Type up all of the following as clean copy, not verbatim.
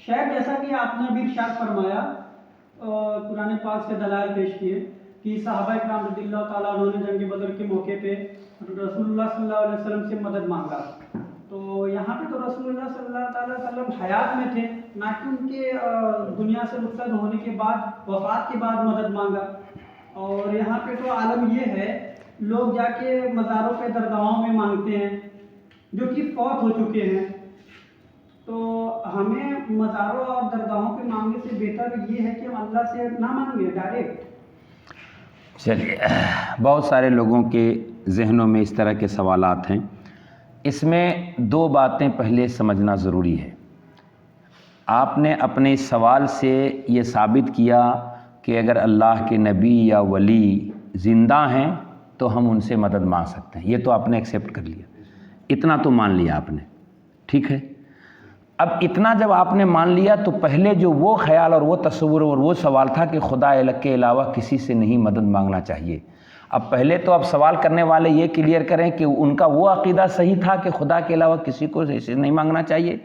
شاید جیسا کہ آپ نے ابھی ارشاد فرمایا، قرآن پاک سے دلائل پیش کیے کہ صحابہ اکرام رضی اللہ تعالیٰ عنہ نے جنگ بدر کے موقع پہ رسول اللہ صلی اللہ علیہ وسلم سے مدد مانگا. تو یہاں پہ تو رسول اللہ صلی اللہ تعالیٰ علیہ وسلم حیات میں تھے، نہ کہ ان کے دنیا سے رخصت ہونے کے بعد، وفات کے بعد مدد مانگا. اور یہاں پہ تو عالم یہ ہے، لوگ جا کے مزاروں پہ درگاہوں میں مانگتے ہیں جو کہ فوت ہو چکے ہیں. تو ہمیں مزاروں اور درگاہوں پہ مانگنے سے بہتر یہ ہے کہ ہم اللہ سے نہ مانگیں ڈائریکٹ. چلیے، بہت سارے لوگوں کے ذہنوں میں اس طرح کے سوالات ہیں. اس میں دو باتیں پہلے سمجھنا ضروری ہے. آپ نے اپنے اس سوال سے یہ ثابت کیا کہ اگر اللہ کے نبی یا ولی زندہ ہیں تو ہم ان سے مدد مانگ سکتے ہیں. یہ تو آپ نے ایکسیپٹ کر لیا، اتنا تو مان لیا آپ نے، ٹھیک ہے. اب اتنا جب آپ نے مان لیا تو پہلے جو وہ خیال اور وہ تصور اور وہ سوال تھا کہ خدا کے علاوہ کسی سے نہیں مدد مانگنا چاہیے، اب پہلے تو اب سوال کرنے والے یہ کلیئر کریں کہ ان کا وہ عقیدہ صحیح تھا کہ خدا کے علاوہ کسی کو ایسے نہیں مانگنا چاہیے،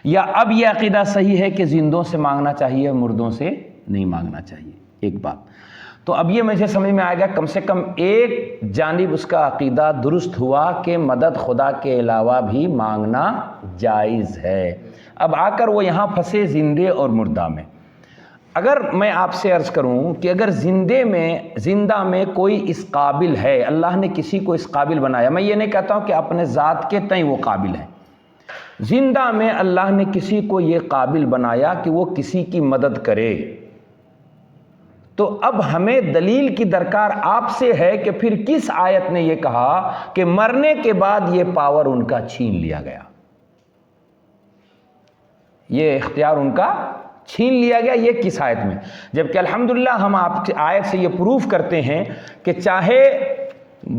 یا اب یہ عقیدہ صحیح ہے کہ زندوں سے مانگنا چاہیے، مردوں سے نہیں مانگنا چاہیے. ایک بات تو اب یہ مجھے سمجھ میں آئے گا، کم سے کم ایک جانب اس کا عقیدہ درست ہوا کہ مدد خدا کے علاوہ بھی مانگنا جائز ہے. اب آ کر وہ یہاں پھنسے زندے اور مردہ میں. اگر میں آپ سے عرض کروں کہ اگر زندہ میں کوئی اس قابل ہے، اللہ نے کسی کو اس قابل بنایا، میں یہ نہیں کہتا ہوں کہ اپنے ذات کے تئیں وہ قابل ہے، زندہ میں اللہ نے کسی کو یہ قابل بنایا کہ وہ کسی کی مدد کرے، تو اب ہمیں دلیل کی درکار آپ سے ہے کہ پھر کس آیت نے یہ کہا کہ مرنے کے بعد یہ پاور ان کا چھین لیا گیا، یہ اختیار ان کا چھین لیا گیا، یہ کس آیت میں؟ جبکہ الحمدللہ ہم آپ کی آیت سے یہ پروف کرتے ہیں کہ چاہے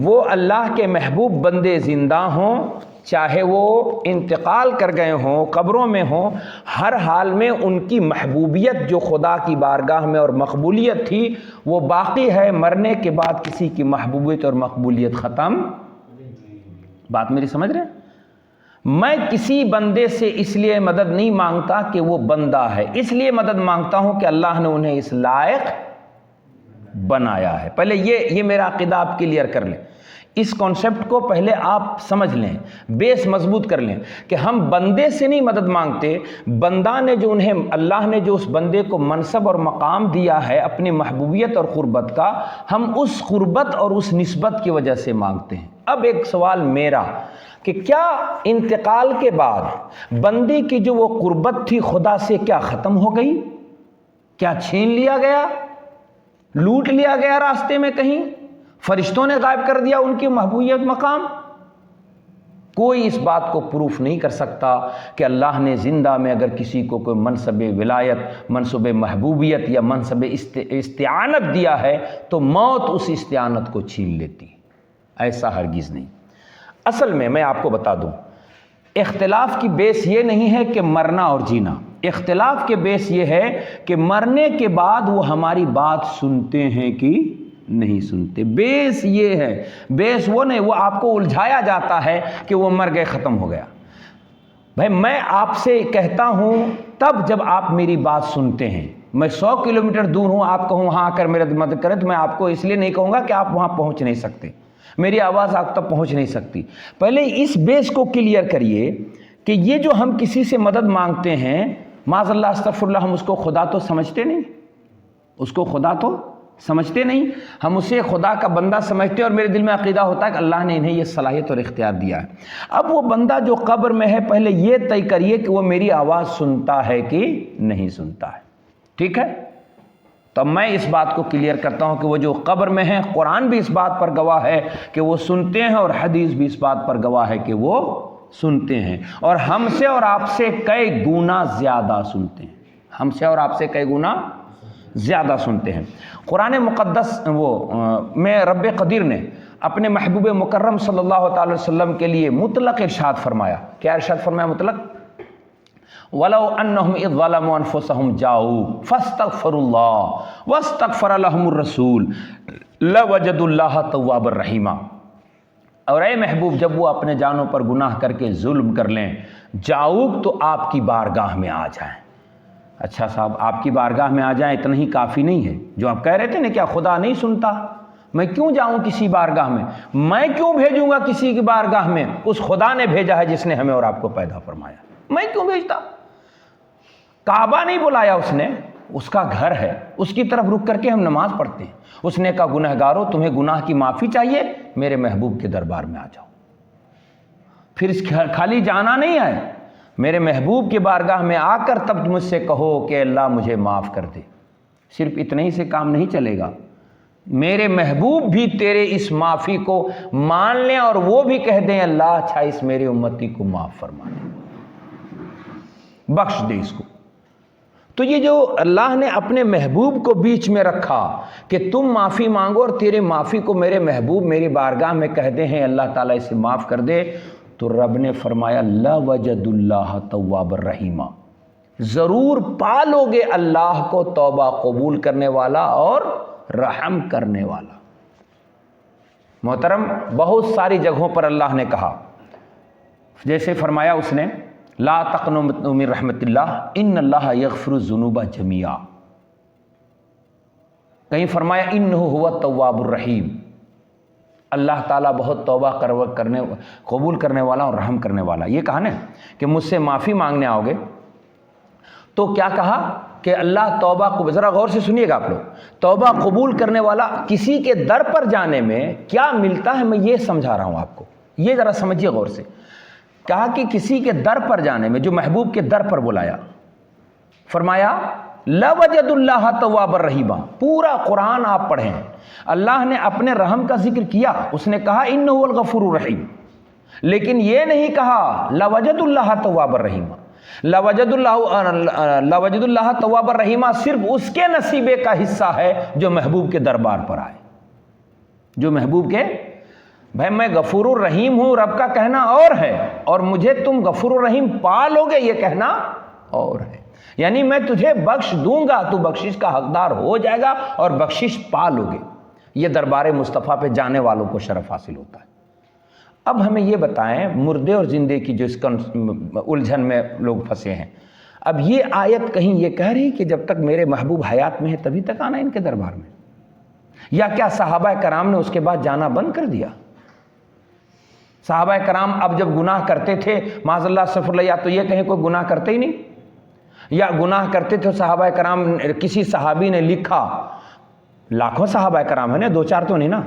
وہ اللہ کے محبوب بندے زندہ ہوں، چاہے وہ انتقال کر گئے ہوں، قبروں میں ہوں، ہر حال میں ان کی محبوبیت جو خدا کی بارگاہ میں اور مقبولیت تھی وہ باقی ہے. مرنے کے بعد کسی کی محبوبیت اور مقبولیت ختم. بات میری سمجھ رہے ہیں؟ میں کسی بندے سے اس لیے مدد نہیں مانگتا کہ وہ بندہ ہے، اس لیے مدد مانگتا ہوں کہ اللہ نے انہیں اس لائق بنایا ہے. پہلے یہ میرا عقیدہ آپ کلیئر کر لیں، اس کانسیپٹ کو پہلے آپ سمجھ لیں، بیس مضبوط کر لیں کہ ہم بندے سے نہیں مدد مانگتے، بندہ نے جو اللہ نے جو اس بندے کو منصب اور مقام دیا ہے اپنی محبوبیت اور قربت کا، ہم اس قربت اور اس نسبت کی وجہ سے مانگتے ہیں. اب ایک سوال میرا کہ کیا انتقال کے بعد بندے کی جو وہ قربت تھی خدا سے کیا ختم ہو گئی؟ کیا چھین لیا گیا، لوٹ لیا گیا راستے میں کہیں؟ فرشتوں نے غائب کر دیا ان کی محبوبیت مقام؟ کوئی اس بات کو پروف نہیں کر سکتا کہ اللہ نے زندہ میں اگر کسی کو کوئی منصب ولایت، منصب محبوبیت یا منصب استعانت دیا ہے تو موت اس استعانت کو چھین لیتی. ایسا ہرگز نہیں. اصل میں آپ کو بتا دوں، اختلاف کی بیس یہ نہیں ہے کہ مرنا اور جینا، اختلاف کے بیس یہ ہے کہ مرنے کے بعد وہ ہماری بات سنتے ہیں کہ نہیں سنتے. بیس یہ ہے، بیس وہ نہیں، وہ آپ کو الجھایا جاتا ہے کہ وہ مر گئے، ختم ہو گیا. بھائی میں آپ سے کہتا ہوں تب جب آپ میری بات سنتے ہیں. میں 100 کلومیٹر دور ہوں، آپ کہوں وہاں آ کر میری مدد کریں تو میں آپ کو اس لیے نہیں کہوں گا کہ آپ وہاں پہنچ نہیں سکتے، میری آواز آپ تک پہنچ نہیں سکتی. پہلے اس بیس کو کلیئر کریے کہ یہ جو ہم کسی سے مدد مانگتے ہیں، معاذ اللہ استغفر اللہ، ہم اس کو خدا تو سمجھتے نہیں، اس کو خدا تو سمجھتے نہیں، ہم اسے خدا کا بندہ سمجھتے ہیں، اور میرے دل میں عقیدہ ہوتا ہے کہ اللہ نے انہیں یہ صلاحیت اور اختیار دیا ہے. اب وہ بندہ جو قبر میں ہے، پہلے یہ طے کریے کہ وہ میری آواز سنتا ہے کہ نہیں سنتا ہے. ٹھیک ہے؟ تو میں اس بات کو کلیئر کرتا ہوں کہ وہ جو قبر میں ہیں، قرآن بھی اس بات پر گواہ ہے کہ وہ سنتے ہیں، اور حدیث بھی اس بات پر گواہ ہے کہ وہ سنتے ہیں، اور ہم سے اور آپ سے کئی گنا زیادہ سنتے ہیں. ہم سے اور آپ سے کئی گنا زیادہ سنتے ہیں. قرآن مقدس میں رب قدیر نے اپنے محبوب مکرم صلی اللہ تعالی وسلم کے لیے مطلق ارشاد فرمایا. کیا ارشاد فرمایا مطلق؟ وَلَوْ أَنَّهُمْ إِذْ ظَلَمُوا أَنفُسَهُمْ جَاءُوكَ فَاسْتَغْفَرُوا اللَّهَ وَاسْتَغْفَرَ لَهُمُ الرَّسُولُ لَوَجَدُوا اللَّهَ تَوَّابًا رَحِيمًا. اور اے محبوب، جب وہ اپنے جانوں پر گناہ کر کے ظلم کر لیں، جاؤک تو آپ کی بارگاہ میں آ جائیں، اچھا صاحب آپ کی بارگاہ میں آ جائیں اتنا ہی کافی نہیں ہے؟ جو آپ کہہ رہے تھے نا کیا خدا نہیں سنتا؟ میں کیوں جاؤں کسی بارگاہ میں؟ میں کیوں بھیجوں گا کسی کی بارگاہ میں؟ اس خدا نے بھیجا ہے جس نے ہمیں اور آپ کو پیدا فرمایا، میں کیوں بھیجتا؟ کعبہ نہیں بلایا اس نے، اس کا گھر ہے، اس کی طرف رک کر کے ہم نماز پڑھتے ہیں۔ اس نے کہا گنہگارو تمہیں گناہ کی معافی چاہیے، میرے محبوب کے دربار میں آ جاؤ۔ پھر اس خالی جانا نہیں ہے، میرے محبوب کی بارگاہ میں آ کر تب مجھ سے کہو کہ اللہ مجھے معاف کر دے۔ صرف اتنے ہی سے کام نہیں چلے گا، میرے محبوب بھی تیرے اس معافی کو مان لیں اور وہ بھی کہہ دیں اللہ اچھا اس میرے امتی کو معاف فرما دے، بخش دے اس کو۔ تو یہ جو اللہ نے اپنے محبوب کو بیچ میں رکھا کہ تم معافی مانگو اور تیرے معافی کو میرے محبوب میری بارگاہ میں کہتے ہیں اللہ تعالیٰ اسے معاف کر دے، تو رب نے فرمایا لَوَجَدُ اللَّهَ تَوَّابًا رَحِيمًا، ضرور پالو گے اللہ کو توبہ قبول کرنے والا اور رحم کرنے والا۔ محترم بہت ساری جگہوں پر اللہ نے کہا، جیسے فرمایا اس نے لا تقنطوا من رحمت اللہ ان اللہ یغفر الذنوب جميعا، کہیں فرمایا انہ هو التواب الرحیم، اللہ تعالیٰ بہت توبہ کرنے قبول کرنے والا اور رحم کرنے والا۔ یہ کہا نا کہ مجھ سے معافی مانگنے آؤ گے تو کیا کہا کہ اللہ توبہ کو، ذرا غور سے سنیے گا آپ لوگ، توبہ قبول کرنے والا کسی کے در پر جانے میں کیا ملتا ہے، میں یہ سمجھا رہا ہوں آپ کو، یہ ذرا سمجھیے غور سے۔ کہا کہ کسی کے در پر جانے میں، جو محبوب کے در پر بلایا، فرمایا لَوَجَدُ اللَّهَ تَوَّابًا رَحِيمًا۔ پورا قرآن آپ پڑھیں، اللہ نے اپنے رحم کا ذکر کیا، اس نے کہا اِنَّهُ الْغَفُورُ الرَّحِيمُ، لیکن یہ نہیں کہا لَوَجَدُ اللَّهَ تَوَّابًا رَحِيمًا۔ لَوَجَدُ اللَّهَ تَوَّابًا رَحِيمًا صرف اس کے نصیبے کا حصہ ہے جو محبوب کے دربار پر آئے، جو محبوب کے، بھائی میں غفور الرحیم ہوں رب کا کہنا اور ہے، اور مجھے تم غفور الرحیم پالو گے یہ کہنا اور ہے، یعنی میں تجھے بخش دوں گا، تو بخشش کا حقدار ہو جائے گا اور بخشش پالو گے۔ یہ دربار مصطفیٰ پہ جانے والوں کو شرف حاصل ہوتا ہے۔ اب ہمیں یہ بتائیں مردے اور زندے کی جو اس الجھن میں لوگ پھنسے ہیں، اب یہ آیت کہیں یہ کہہ رہی کہ جب تک میرے محبوب حیات میں ہے تبھی تک آنا ان کے دربار میں، یا کیا صحابہ کرام نے اس کے بعد جانا بند کر دیا؟ صحابہ کرام اب جب گناہ کرتے تھے معاذ اللہ استغفر اللہ، یا تو یہ کہیں کوئی گناہ کرتے ہی نہیں، یا گناہ کرتے تھے صحابہ کرام، کسی صحابی نے لکھا، لاکھوں صحابہ کرام ہیں نا، دو چار تو نہیں نا،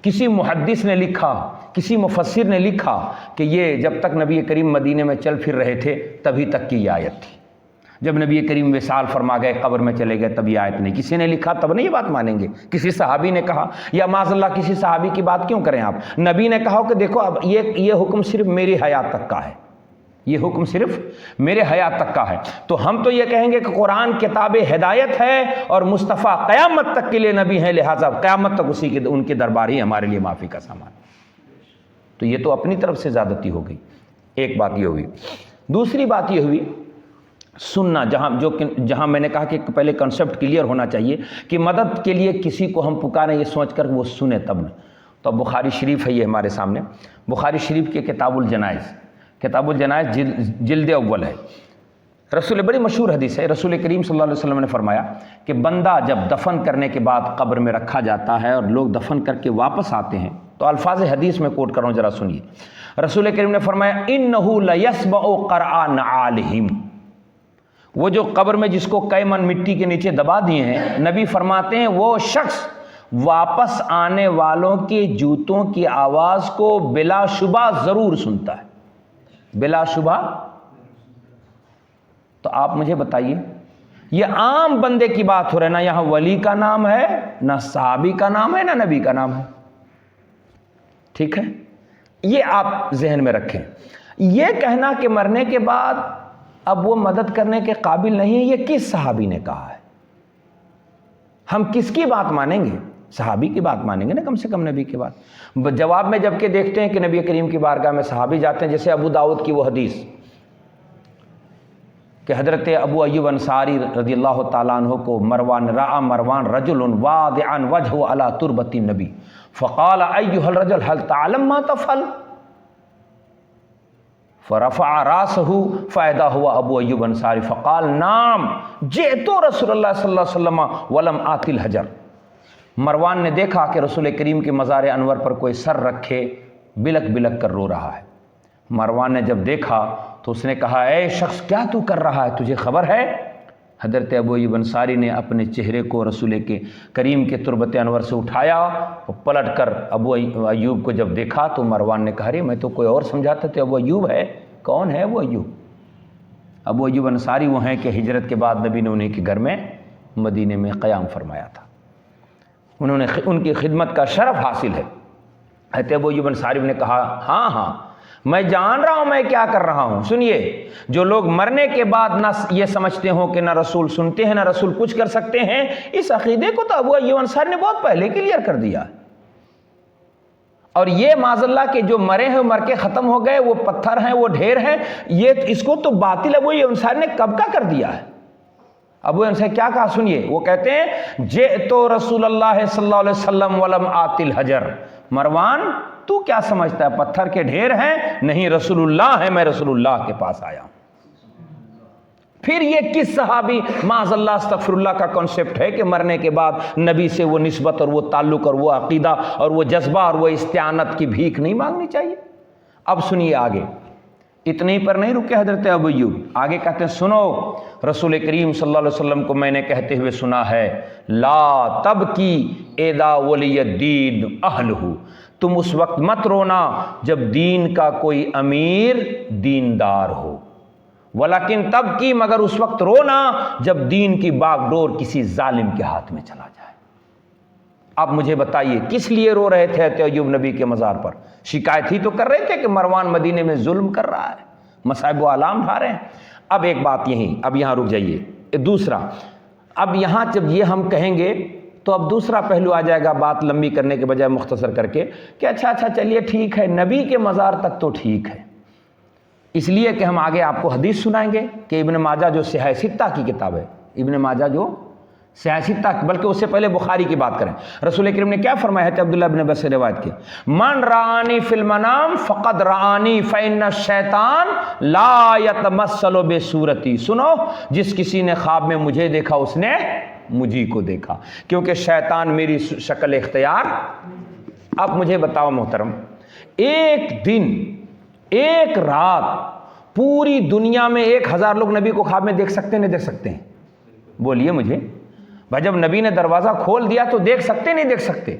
کسی محدث نے لکھا، کسی مفسر نے لکھا کہ یہ جب تک نبی کریم مدینے میں چل پھر رہے تھے تبھی تک کی یہ آیت تھی، جب نبی کریم وصال فرما گئے قبر میں چلے گئے تب یہ آیت نہیں۔ کسی نے لکھا تب نہیں یہ بات مانیں گے، کسی صحابی نے کہا، یا معاذ اللہ کسی صحابی کی بات کیوں کریں آپ؟ نبی نے کہا کہ دیکھو اب یہ حکم صرف میری حیات تک کا ہے، یہ حکم صرف میرے حیات تک کا ہے، تو ہم تو یہ کہیں گے کہ قرآن کتاب ہدایت ہے اور مصطفیٰ قیامت تک کے لیے نبی ہیں، لہٰذا قیامت تک ان کے دربار ہی ہمارے لیے معافی کا سامان۔ تو یہ تو اپنی طرف سے زیادتی ہو گئی، ایک بات یہ ہوئی۔ دوسری بات یہ ہوئی سننا، جہاں میں نے کہا کہ پہلے کنسپٹ کلیئر ہونا چاہیے کہ مدد کے لیے کسی کو ہم پکاریں یہ سوچ کر وہ سنیں تب نہ۔ تو بخاری شریف ہے یہ ہمارے سامنے، بخاری شریف کے کتاب الجنائز، کتاب الجنائز جلد اول ہے، رسول بڑی مشہور حدیث ہے، رسول کریم صلی اللہ علیہ وسلم نے فرمایا کہ بندہ جب دفن کرنے کے بعد قبر میں رکھا جاتا ہے اور لوگ دفن کر کے واپس آتے ہیں، تو الفاظ حدیث میں کوٹ کر رہا ہوں ذرا سنیے، رسول کریم نے فرمایا انہ لیسبع قرع نعالہم، وہ جو قبر میں جس کو کئی من مٹی کے نیچے دبا دیے ہیں، نبی فرماتے ہیں وہ شخص واپس آنے والوں کے جوتوں کی آواز کو بلا شبہ ضرور سنتا ہے، بلا شبہ۔ تو آپ مجھے بتائیے، یہ عام بندے کی بات ہو رہا ہے، نہ یہاں ولی کا نام ہے، نہ صحابی کا نام ہے، نہ نبی کا نام ہے، ٹھیک ہے؟ یہ آپ ذہن میں رکھیں۔ یہ کہنا کہ مرنے کے بعد اب وہ مدد کرنے کے قابل نہیں ہے، یہ کس صحابی نے کہا ہے؟ ہم کس کی بات مانیں گے؟ صحابی کی بات مانیں گے نا، کم سے کم نبی کی بات۔ جواب میں جب کہ دیکھتے ہیں کہ نبی کریم کی بارگاہ میں صحابی جاتے ہیں، جیسے ابو داؤد کی وہ حدیث کہ حضرت ابو ایوب انصاری رضی اللہ تعالیٰ عنہ کو مروان رجل واضعا وجهه على تربة النبی فقال ایها الرجل هل تعلم ما تفعل، فرفع راسه فاذا هو ابو ایوب انصاری فقال نعم جئت رسول اللہ صلی اللہ علیہ وسلم ولم آت الحجر۔ مروان نے دیکھا کہ رسول کریم کے مزار انور پر کوئی سر رکھے بلک بلک کر رو رہا ہے۔ مروان نے جب دیکھا تو اس نے کہا اے شخص کیا تو کر رہا ہے، تجھے خبر ہے؟ حضرت ابو ایوب انصاری نے اپنے چہرے کو رسول کے کریم کے تربت انور سے اٹھایا اور پلٹ کر ابو ایوب کو جب دیکھا تو مروان نے کہا ارے میں تو کوئی اور سمجھاتا تھا، ابو ایوب ہے؟ کون ہے ابو ایوب؟ ابو ایوب انصاری وہ ہیں کہ ہجرت کے بعد نبی نے انہیں کے گھر میں مدینے میں قیام فرمایا تھا، انہوں نے ان کی خدمت کا شرف حاصل ہے۔ حضرت ابو ایوب انصاری نے کہا ہاں میں جان رہا ہوں میں کیا کر رہا ہوں۔ سنیے، جو لوگ مرنے کے بعد نہ یہ سمجھتے ہوں کہ نہ رسول سنتے ہیں نہ رسول کچھ کر سکتے ہیں، اس عقیدے کو تو ابو ایوب انصاری نے بہت پہلے کلیئر کر دیا۔ اور یہ معاذ اللہ کہ جو مرے ہیں مر کے ختم ہو گئے، وہ پتھر ہیں، وہ ڈھیر ہیں، یہ اس کو تو باطل ابو ایوب انصاری نے کب کا کر دیا ہے۔ ابو ایوب انصاری کیا کہا سنیے، وہ کہتے ہیں جئت رسول اللہ صلی اللہ علیہ وسلم ولم آت الحجر۔ مروان تو کیا سمجھتا ہے پتھر کے ڈھیر ہیں؟ نہیں، رسول اللہ ہے، میں رسول اللہ کے پاس آیا ہوں۔ پھر یہ کس صحابی معاذ اللہ استغفر اللہ کا کانسیپٹ ہے کہ مرنے کے بعد نبی سے وہ نسبت اور وہ تعلق اور وہ عقیدہ اور وہ جذبہ اور وہ استعانت کی بھیک نہیں مانگنی چاہیے؟ اب سنیے آگے، اتنے ہی پر نہیں رکے حضرت ابو ایوب، آگے کہتے ہیں سنو رسول کریم صلی اللہ علیہ وسلم کو میں نے کہتے ہوئے سنا ہے لا تبکی اذا ولی الدین اہلہ، تم اس وقت مت رونا جب دین کا کوئی امیر دیندار ہو، ولیکن تب کی مگر اس وقت رونا جب دین کی باغ ڈور کسی ظالم کے ہاتھ میں چلا جائے۔ اب مجھے بتائیے کس لیے رو رہے تھے ایوب نبی کے مزار پر؟ شکایت ہی تو کر رہے تھے کہ مروان مدینے میں ظلم کر رہا ہے، مصائب و آلام اٹھا رہے ہیں۔ اب ایک بات اب یہاں رک جائیے، دوسرا، اب یہاں جب یہ ہم کہیں گے تو اب دوسرا پہلو آ جائے گا، بات لمبی کرنے کے بجائے مختصر کر کے کہ اچھا چلیے ٹھیک ہے، نبی کے مزار تک تو ٹھیک ہے، اس لیے کہ ہم آگے آپ کو حدیث سنائیں گے کہ ابن ماجہ جو صحیح ستہ کی کتاب ہے، ابن ماجہ جو صحیح ستہ، بلکہ اس سے پہلے بخاری کی بات کریں، رسول کریم نے کیا فرمایا ہے؟ عبداللہ بن عباس سے روایت کی، من رآنی فی المنام فقد رآنی فإن الشیطان لا یتمثل بصورتی، سنو جس کسی نے خواب میں مجھے دیکھا اس نے مجھی کو دیکھا، کیونکہ شیطان میری شکل اختیار۔ اب مجھے بتاؤ محترم، ایک دن ایک رات پوری دنیا میں 1000 لوگ نبی کو خواب میں دیکھ سکتے ہیں نہیں دیکھ سکتے ہیں؟ بولیے مجھے بھائی، جب نبی نے دروازہ کھول دیا تو دیکھ سکتے نہیں دیکھ سکتے؟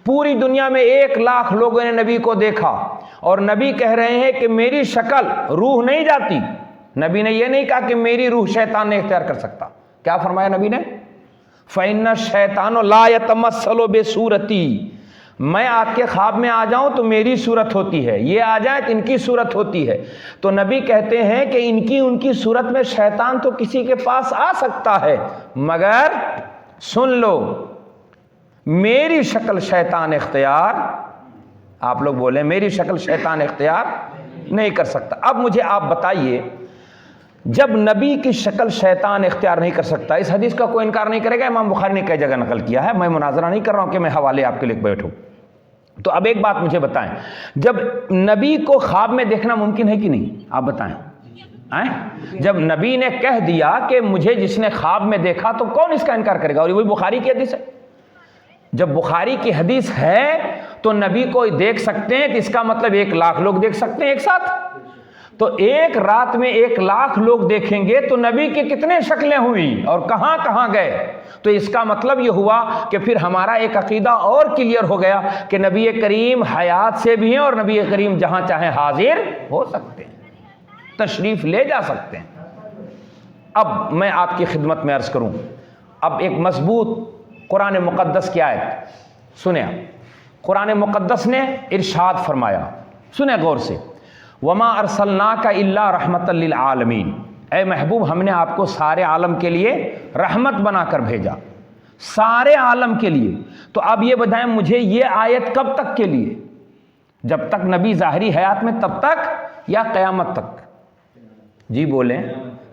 پوری دنیا میں 1,00,000 لوگوں نے نبی کو دیکھا، اور نبی کہہ رہے ہیں کہ میری شکل، روح نہیں جاتی۔ نبی نے یہ نہیں کہا کہ میری روح شیطان نے اختیار کر سکتا، کیا فرمایا نبی نے؟ فإن الشیطان لا یتمثل بصورتی، میں آپ کے خواب میں آ جاؤں تو میری صورت ہوتی ہے، یہ آ جائیں تو ان کی صورت ہوتی ہے۔ تو نبی کہتے ہیں کہ ان کی صورت میں شیطان تو کسی کے پاس آ سکتا ہے، مگر سن لو میری شکل شیطان اختیار، آپ لوگ بولیں میری شکل شیطان اختیار نہیں کر سکتا۔ اب مجھے آپ بتائیے، جب نبی کی شکل شیطان اختیار نہیں کر سکتا، اس حدیث کا کوئی انکار نہیں کرے گا، امام بخاری نے کئی جگہ نقل کیا ہے، میں مناظرہ نہیں کر رہا ہوں کہ میں حوالے آپ کے لکھ بیٹھوں۔ تو اب ایک بات مجھے بتائیں، جب نبی کو خواب میں دیکھنا ممکن ہے کہ نہیں؟ آپ بتائیں۔ جب نبی نے کہہ دیا کہ مجھے جس نے خواب میں دیکھا، تو کون اس کا انکار کرے گا؟ اور وہی بخاری کی حدیث ہے۔ جب بخاری کی حدیث ہے تو نبی کو دیکھ سکتے ہیں، تو اس کا مطلب 1,00,000 لوگ دیکھ سکتے ہیں ایک ساتھ۔ تو ایک رات میں 1,00,000 لوگ دیکھیں گے تو نبی کی کتنے شکلیں ہوئی اور کہاں کہاں گئے؟ تو اس کا مطلب یہ ہوا کہ پھر ہمارا ایک عقیدہ اور کلیئر ہو گیا کہ نبی کریم حیات سے بھی ہیں اور نبی کریم جہاں چاہیں حاضر ہو سکتے ہیں، تشریف لے جا سکتے ہیں۔ اب میں آپ کی خدمت میں عرض کروں، اب ایک مضبوط قرآن مقدس کی آیت سنیں۔ قرآن مقدس نے ارشاد فرمایا، سنیں غور سے، وما ارسلناک الا رحمۃ للعالمین، اے محبوب ہم نے آپ کو سارے عالم کے لیے رحمت بنا کر بھیجا، سارے عالم کے لیے۔ تو اب یہ بتائیں مجھے، یہ آیت کب تک کے لیے؟ جب تک نبی ظاہری حیات میں تب تک یا قیامت تک؟ جی بولیں،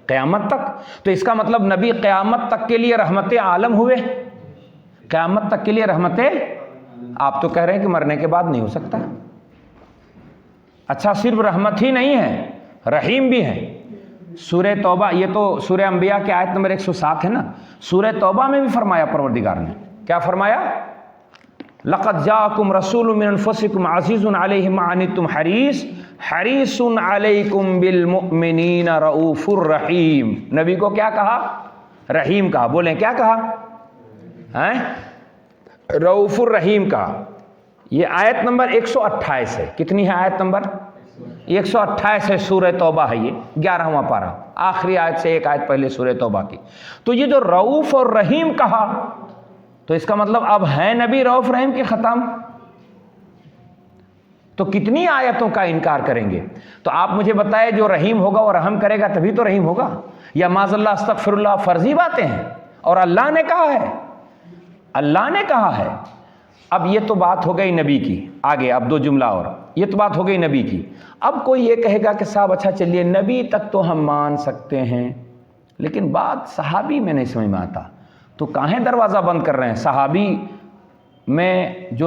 قیامت تک۔ تو اس کا مطلب نبی قیامت تک کے لیے رحمت عالم ہوئے، قیامت تک کے لیے رحمت۔ آپ تو کہہ رہے ہیں کہ مرنے کے بعد نہیں ہو سکتا۔ اچھا صرف رحمت ہی نہیں ہے، رحیم بھی ہیں. سورہ توبہ، یہ تو سورہ انبیاء کے آیت نمبر 107 ہے نا. سورہ توبہ میں بھی فرمایا پروردگار نے، کیا فرمایا؟ لقد جاءکم رسول من انفسکم عزیز علیہ ما عنتم حریص علیکم بالمؤمنین رؤوف الرحیم. نبی کو کیا کہا؟ رحیم کہا. بولیں کیا کہا؟ رؤوف الرحیم کہا. یہ آیت نمبر 128 ہے. کتنی ہے آیت نمبر؟ 128 ہے. سورہ توبہ ہے، یہ 11واں پارہ، آخری آیت سے ایک آیت پہلے سورہ توبہ کی. تو یہ جو رؤوف اور رحیم کہا، تو اس کا مطلب اب ہے نبی رؤوف رحیم کے ختم. تو کتنی آیتوں کا انکار کریں گے؟ تو آپ مجھے بتائیں، جو رحیم ہوگا وہ رحم کرے گا تبھی تو رحیم ہوگا، یا معاذ اللہ استغفر اللہ فرضی باتیں ہیں؟ اور اللہ نے کہا ہے، اللہ نے کہا ہے. اب یہ تو بات ہو گئی نبی کی. آگے اب دو جملہ اور، یہ تو بات ہو گئی نبی کی. اب کوئی یہ کہے گا کہ صاحب اچھا چلیے نبی تک تو ہم مان سکتے ہیں، لیکن بات صحابی میں نہیں سمجھ میں آتا. تو کاہیں دروازہ بند کر رہے ہیں؟ صحابی میں جو